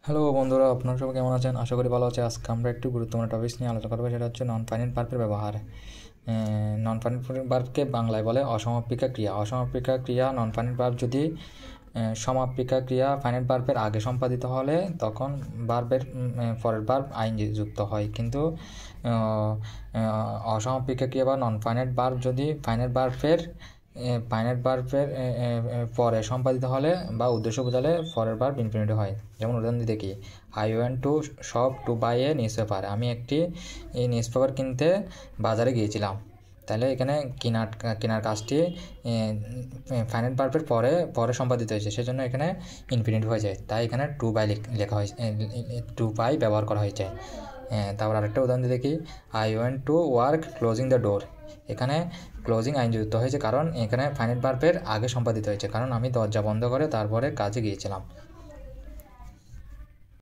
Hello বন্ধুরা, আপনারা সবাই কেমন আছেন? আশা করি ভালো আছে। আজকে আমরা একটু গুরুত্বপূর্ণ টপিক নিয়ে আলোচনা করবো, সেটা হচ্ছে নন ফাইনাইট ভার্বের ব্যবহার। নন ফাইনাইট ভার্বকে বাংলায় বলে অসমাপিকা ক্রিয়া। অসমাপিকা ক্রিয়া নন ফাইনাইট ভার্ব যদি সমাপিকা ক্রিয়া ফাইনাইট ভার্বের আগে সম্পাদিত হলে তখন ভার্বের পরের ভার্ব আইএনজি যুক্ত হয়, কিন্তু অসমাপিকা ক্রিয়া বা নন ফাইনাইট ভার্ব যদি ফাইনাইট ভার্বের পরে সম্পাদিত হলে বা উদ্দেশ্য বোঝালে পরের ভার্ব ইনফিনিটিভ হয়। যেমন উদাহরণ দিয়ে দেখি, I went to shop to buy a newspaper. আমি একটি নিউজ পেপার কিনতে বাজারে গিয়েছিলাম। তাহলে এখানে কেনার কাজটি ফাইনাইট ভার্বের পরে সম্পাদিত হয়েছে, সেজন্য এখানে ইনফিনিটিভ হয়ে যায়। তাই এখানে টু বাই লেখা হয়েছে, টু বাই ব্যবহার করা হয়েছে। তারপর আরেকটা উদাহরণ দিয়ে দেখি, I went to work closing the door. এখানে ক্লোজিং আইন যুক্ত হয়েছে কারণ এখানে ফাইনাইট ভার্বের আগে সম্পাদিত হয়েছে, কারণ আমি দরজা বন্ধ করে তারপরে কাজে গিয়েছিলাম।